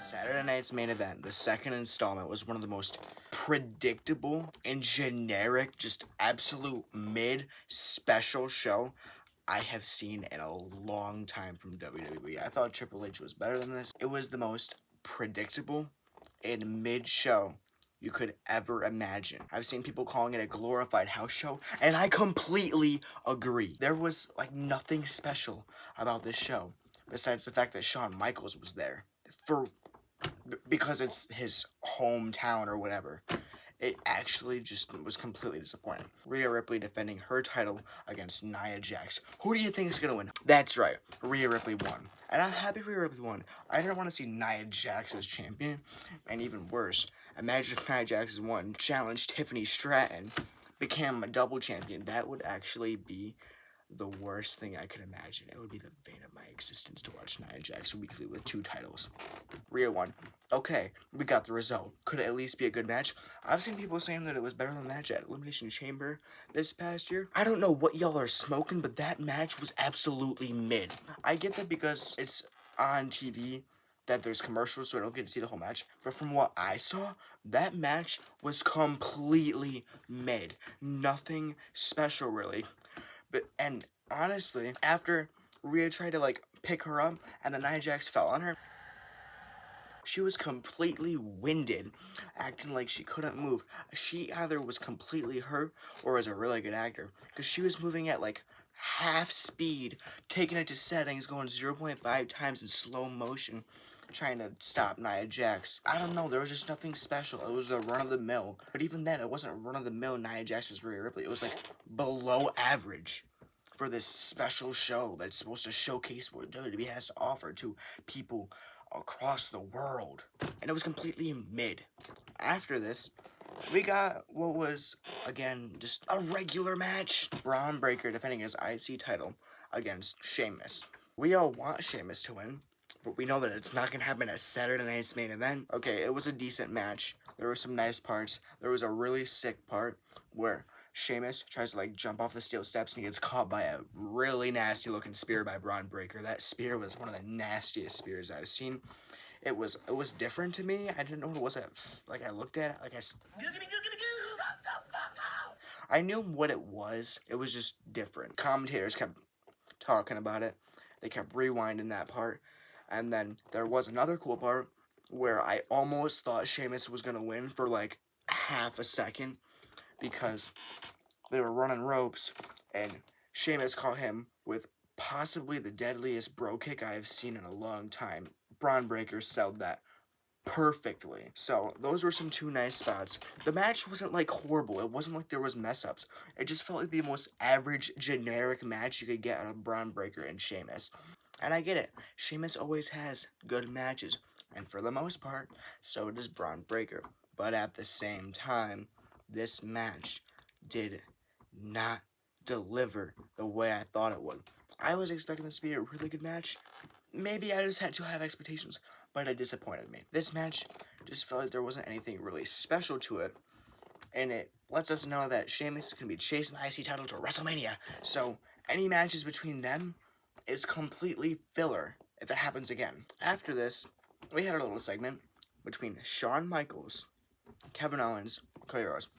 Saturday night's main event, the second installment, was one of the most predictable and generic, just absolute mid special show I have seen in a long time from WWE. I thought Triple H was better than this. It was the most predictable and mid show you could ever imagine. I've seen people calling it a glorified house show, and I completely agree. There was like nothing special about this show besides the fact that Shawn Michaels was there because it's his hometown or whatever. It actually just was completely disappointing. Rhea Ripley defending her title against Nia Jax. Who do you think is going to win? That's right, Rhea Ripley won. And I'm happy Rhea Ripley won. I didn't want to see Nia Jax as champion. And even worse, imagine if Nia Jax won, challenged Tiffany Stratton, became a double champion. That would actually be the worst thing I could imagine. It would be the bane of my existence to watch Nia Jax weekly with 2 titles. Rhea won. Okay, we got the result. Could it at least be a good match? I've seen people saying that it was better than the match at Elimination Chamber this past year. I don't know what y'all are smoking, but that match was absolutely mid. I get that because it's on TV, that there's commercials, so I don't get to see the whole match. But from what I saw, that match was completely mid. Nothing special, really. And honestly, after Rhea tried to pick her up and then Nia Jax fell on her, she was completely winded, acting like she couldn't move. She either was completely hurt or was a really good actor, because she was moving at half speed, taking it to settings, going 0.5 times in slow motion, trying to stop Nia Jax. I don't know, there was just nothing special. It was the run-of-the-mill. But even then, it wasn't run-of-the-mill Nia Jax was Rhea Ripley. It was below average for this special show that's supposed to showcase what WWE has to offer to people across the world. And it was completely mid. After this, we got what was, again, just a regular match. Braun Breaker defending his IC title against Sheamus. We all want Sheamus to win, but we know that it's not going to happen at Saturday night's main event. Okay, it was a decent match. There were some nice parts. There was a really sick part where Sheamus tries to jump off the steel steps and he gets caught by a really nasty looking spear by Braun Breaker. That spear was one of the nastiest spears I've seen. It was different to me. I didn't know what it was I looked at it, I knew what it was. It was just different. Commentators kept talking about it. They kept rewinding that part. And then there was another cool part where I almost thought Sheamus was gonna win for half a second, because they were running ropes, and Sheamus caught him with possibly the deadliest bro kick I have seen in a long time. Braun Breaker sold that perfectly. So those were some 2 nice spots. The match wasn't horrible. It wasn't there was mess ups. It just felt like the most average, generic match you could get out of Braun Breaker and Sheamus. And I get it. Sheamus always has good matches, and for the most part, so does Braun Breaker. But at the same time, this match did not deliver the way I thought it would. I was expecting this to be a really good match. Maybe I just had too high of expectations, but it disappointed me. This match just felt like there wasn't anything really special to it, and it lets us know that Sheamus is going to be chasing the IC title to WrestleMania. So any matches between them is completely filler if it happens again. After this, we had a little segment between Shawn Michaels, Kevin Owens, Cody Rhodes.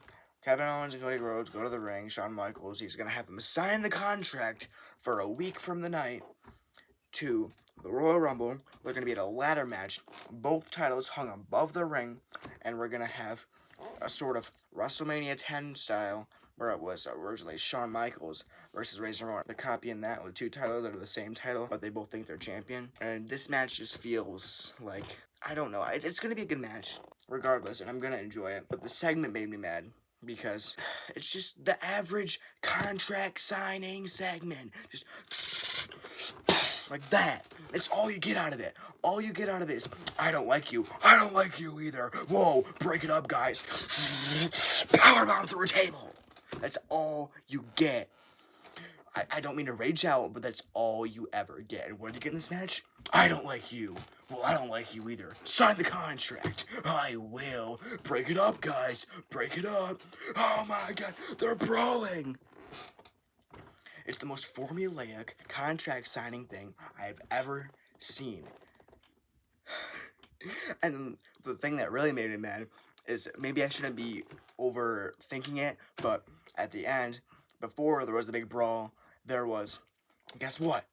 Kevin Owens and Cody Rhodes go to the ring. Shawn Michaels, he's going to have him sign the contract for a week from the night to the Royal Rumble. They're going to be at a ladder match, both titles hung above the ring, and we're going to have a sort of WrestleMania 10 style, where it was originally Shawn Michaels versus Razor Ramon. They're copying that with 2 titles that are the same title, but they both think they're champion. And this match just feels like, I don't know, it's going to be a good match regardless, and I'm going to enjoy it. But the segment made me mad, because it's just the average contract signing segment. Just like that. That's all you get out of it. All you get out of it is, I don't like you. I don't like you either. Whoa, break it up, guys. Powerbomb through a table. That's all you get. I don't mean to rage out, but that's all you ever get. And what did you get in this match? I don't like you. Well, I don't like you either. Sign the contract. I will. Break it up, guys. Break it up. Oh my god, they're brawling. It's the most formulaic contract signing thing I've ever seen. And the thing that really made me mad is maybe I shouldn't be overthinking it, but at the end, before there was the big brawl, there was, guess what?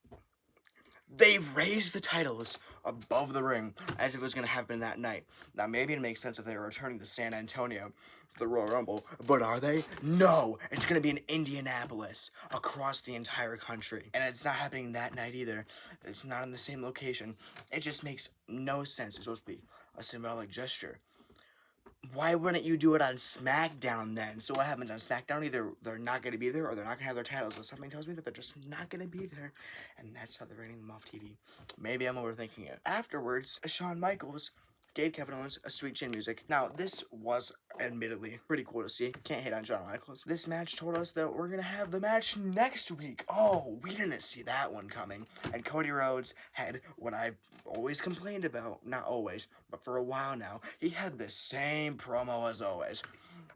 They raised the titles above the ring as if it was going to happen that night. Now, maybe it makes sense if they were returning to San Antonio, the Royal Rumble, but are they? No! It's going to be in Indianapolis, across the entire country. And it's not happening that night either. It's not in the same location. It just makes no sense. It's supposed to be a symbolic gesture. Why wouldn't you do it on Smackdown then? So what happens on Smackdown? Either they're not going to be there or they're not going to have their titles. So something tells me that they're just not going to be there. And that's how they're rating them off TV. Maybe I'm overthinking it. Afterwards, Shawn Michaels gave Kevin Owens a sweet chin music. Now, this was admittedly pretty cool to see. Can't hate on Shawn Michaels. This match told us that we're going to have the match next week. Oh, we didn't see that one coming. And Cody Rhodes had what I always complained about. Not always, but for a while now. He had the same promo as always.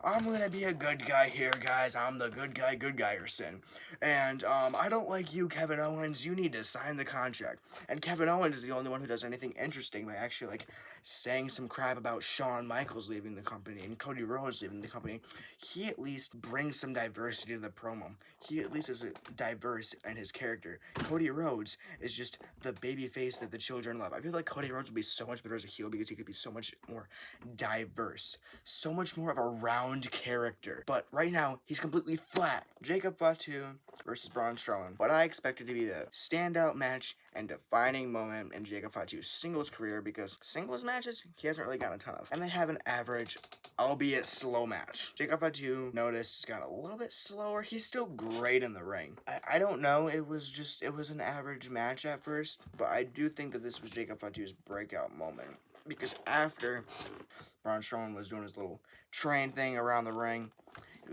I'm gonna be a good guy here, guys. I'm the good guyerson. And, I don't like you, Kevin Owens. You need to sign the contract. And Kevin Owens is the only one who does anything interesting by actually, like, saying some crap about Shawn Michaels leaving the company and Cody Rhodes leaving the company. He at least brings some diversity to the promo. He at least is diverse in his character. Cody Rhodes is just the baby face that the children love. I feel like Cody Rhodes would be so much better as a heel because he could be so much more diverse. So much more of a round character. But right now, he's completely flat. Jacob Fatu versus Braun Strowman. What I expected to be the standout match and defining moment in Jacob Fatu's singles career, because singles matches, he hasn't really gotten a ton of. And they have an average, albeit slow match. Jacob Fatu noticed he's got a little bit slower. He's still great in the ring. I don't know, it was an average match at first, but I do think that this was Jacob Fatu's breakout moment. Because after Braun Strowman was doing his little train thing around the ring,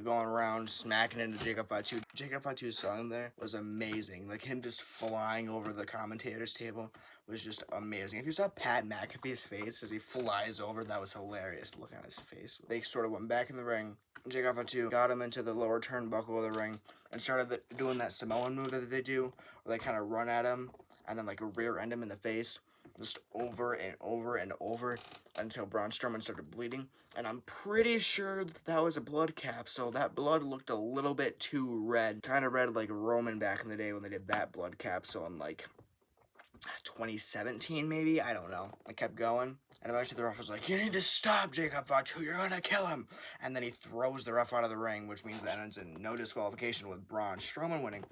going around smacking into Jacob Fatu. Jacob Fatu's song there was amazing. Like, him just flying over the commentator's table was just amazing. If you saw Pat McAfee's face as he flies over, that was hilarious. Look at his face. They sort of went back in the ring. Jacob Fatu got him into the lower turnbuckle of the ring and started doing that Samoan move that they do, where they kind of run at him and then, like, rear end him in the face. Just over and over and over until Braun Strowman started bleeding. And I'm pretty sure that was a blood capsule. That blood looked a little bit too red. Kind of red like Roman back in the day when they did that blood capsule in like 2017 maybe? I don't know. I kept going. And eventually the ref was like, you need to stop Jacob Fatu, you're gonna kill him. And then he throws the ref out of the ring, which means that ends in no disqualification with Braun Strowman winning,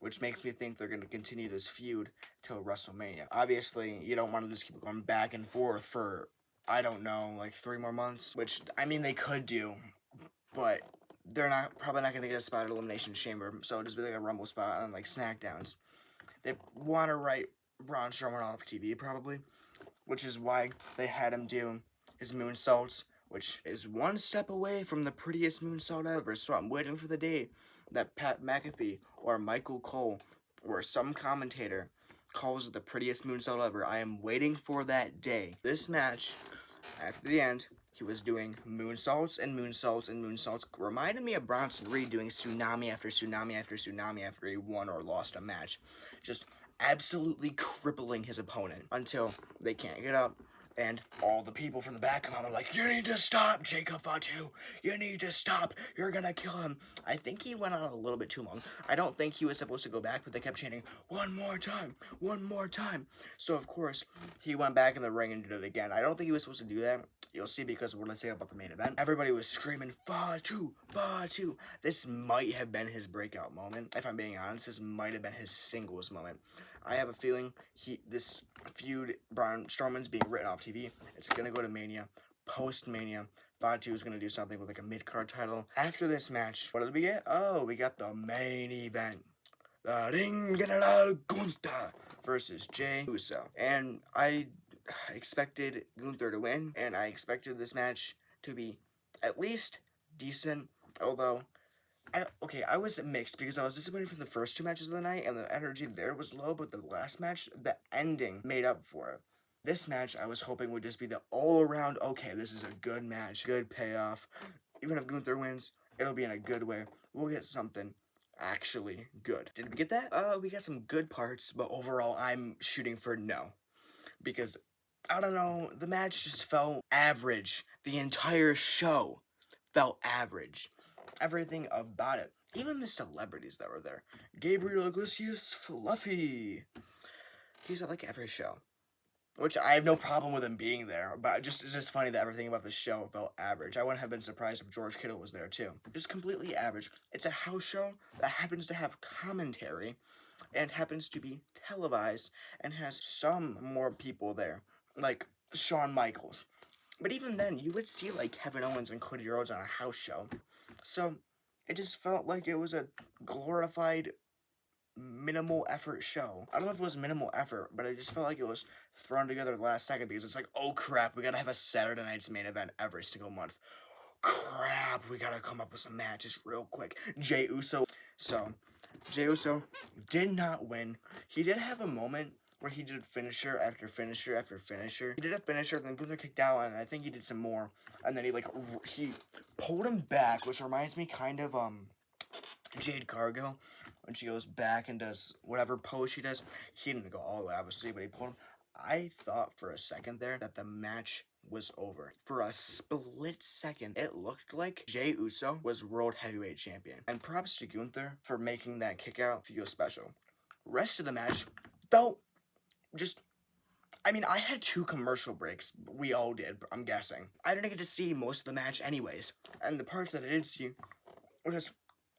which makes me think they're going to continue this feud till WrestleMania. Obviously, you don't want to just keep going back and forth for, I don't know, like 3 more months, which, I mean, they could do, but they're probably not going to get a spot at Elimination Chamber, so it'll just be like a Rumble spot on, like, Smackdowns. They want to write Braun Strowman off TV, probably, which is why they had him do his moonsaults, which is one step away from the prettiest moonsault ever, so I'm waiting for the day that Pat McAfee or Michael Cole or some commentator calls it the prettiest moonsault ever. I am waiting for that day. This match, after the end, he was doing moonsaults and moonsaults and moonsaults. Reminded me of Bronson Reed doing tsunami after tsunami after tsunami after he won or lost a match. Just absolutely crippling his opponent until they can't get up. And all the people from the back come out, they're like, you need to stop, Jacob Fatu. You need to stop. You're gonna kill him. I think he went on a little bit too long. I don't think he was supposed to go back, but they kept chanting, one more time, one more time. So, of course, he went back in the ring and did it again. I don't think he was supposed to do that. You'll see because of what I say about the main event. Everybody was screaming, Fatu, Fatu. This might have been his breakout moment. If I'm being honest, this might have been his singles moment. I have a feeling this feud, Braun Strowman's being written off TV. It's going to go to Mania. Post-Mania, Fatu is going to do something with like a mid-card title. After this match, what did we get? Oh, we got the main event. The Ring General Gunther versus Jey Uso. And I expected Gunther to win, and I expected this match to be at least decent, although I was mixed because I was disappointed from the first 2 matches of the night and the energy there was low, but the last match, the ending made up for it. This match I was hoping would just be the all-around, okay, this is a good match, good payoff. Even if Gunther wins, it'll be in a good way. We'll get something actually good. Did we get that? We got some good parts, but overall I'm shooting for no. Because I don't know, the match just felt average. The entire show felt average. Everything about it. Even the celebrities that were there. Gabriel Iglesias, Fluffy. He's at like every show. Which I have no problem with him being there, but it's just funny that everything about the show felt average. I wouldn't have been surprised if George Kittle was there too. Just completely average. It's a house show that happens to have commentary and happens to be televised and has some more people there, like Shawn Michaels. But even then, you would see like Kevin Owens and Cody Rhodes on a house show. So it just felt like it was a glorified minimal effort show. I don't know if it was minimal effort, but I just felt like it was thrown together the last second because it's like, oh crap, we gotta have a Saturday night's main event every single month. Crap, we gotta come up with some matches real quick. Jey Uso. So, Jey Uso did not win. He did have a moment where he did finisher after finisher after finisher. He did a finisher, then Gunther kicked out, and I think he did some more. And then he pulled him back, which reminds me kind of, Jade Cargill, when she goes back and does whatever pose she does. He didn't go all the way, obviously, but he pulled him. I thought for a second there that the match was over. For a split second, it looked like Jey Uso was World Heavyweight Champion. And props to Gunther for making that kick out feel special. Rest of the match felt just... I mean, I had 2 commercial breaks. We all did, I'm guessing. I didn't get to see most of the match anyways. And the parts that I did see were just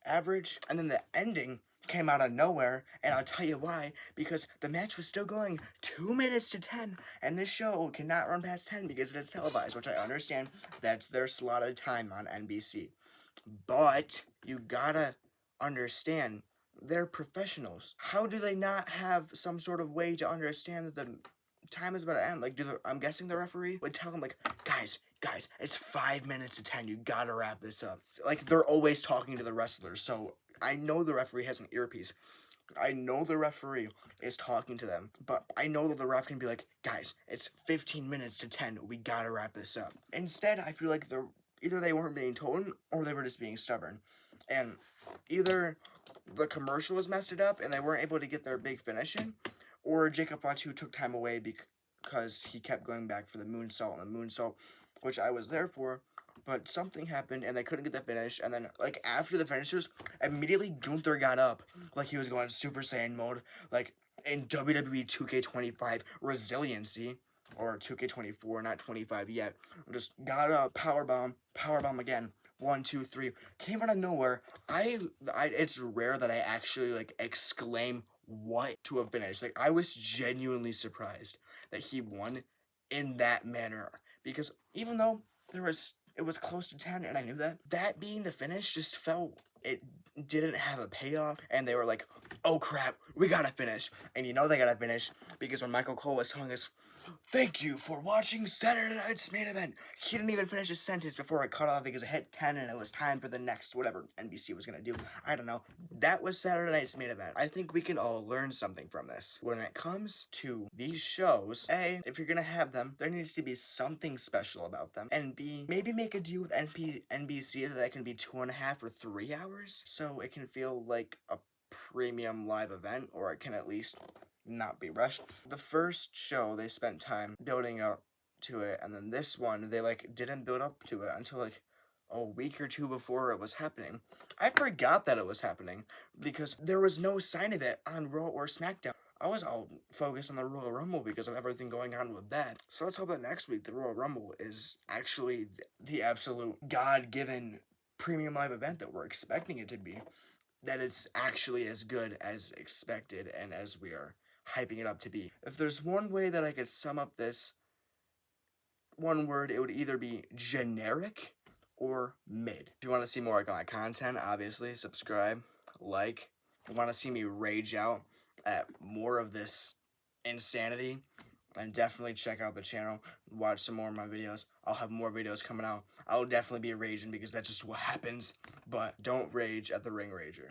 average, and then the ending came out of nowhere, and I'll tell you why, because the match was still going 2 minutes to 10, and this show cannot run past 10 because it is televised, which I understand that's their slotted time on NBC. But you gotta understand, they're professionals. How do they not have some sort of way to understand that the time is about to end? Like, I'm guessing the referee would tell them, like, guys, it's 5 minutes to 10. You gotta wrap this up. Like, they're always talking to the wrestlers, so I know the referee has an earpiece. I know the referee is talking to them, but I know that the ref can be like, guys, it's 15 minutes to 10. We gotta wrap this up. Instead, I feel like either they weren't being told or they were just being stubborn. And either the commercial was messed it up and they weren't able to get their big finish in, or Jacob Fatu took time away because he kept going back for the moonsault and the moonsault, which I was there for. But something happened, and they couldn't get the finish. And then, like, after the finishers, immediately Gunther got up, like he was going Super Saiyan mode, like in WWE 2K25 Resiliency, or 2K24, not 25 yet. Just got up, powerbomb again. 1, 2, 3. Came out of nowhere. It's rare that I actually, like, exclaim what to a finish. Like, I was genuinely surprised that he won in that manner. Because even though it was close to 10, and I knew that being the finish just felt, it didn't have a payoff, and they were like, oh crap, we gotta finish. And you know they gotta finish, because when Michael Cole was telling us, thank you for watching Saturday night's main event, he didn't even finish his sentence before it cut off because it hit 10 and it was time for the next whatever NBC was gonna do. I don't know. That was Saturday night's main event. I think we can all learn something from this. When it comes to these shows, A, if you're gonna have them, there needs to be something special about them. And B, maybe make a deal with NBC that can be 2.5 or 3 hours, so it can feel like a premium live event, or it can at least not be rushed. The first show, they spent time building up to it, and then this one, they didn't build up to it until a week or 2 before it was happening. I forgot that it was happening because there was no sign of it on Raw or Smackdown. I was all focused on the Royal Rumble because of everything going on with that. So let's hope that next week the Royal Rumble is actually the absolute God-given premium live event that we're expecting it to be. That it's actually as good as expected and as we are hyping it up to be. If there's one way that I could sum up this, one word, it would either be generic or mid. If you want to see more of my content, obviously, subscribe, like. If you want to see me rage out at more of this insanity, and definitely check out the channel, watch some more of my videos. I'll have more videos coming out. I'll definitely be raging because that's just what happens, but don't rage at the Ring Rager.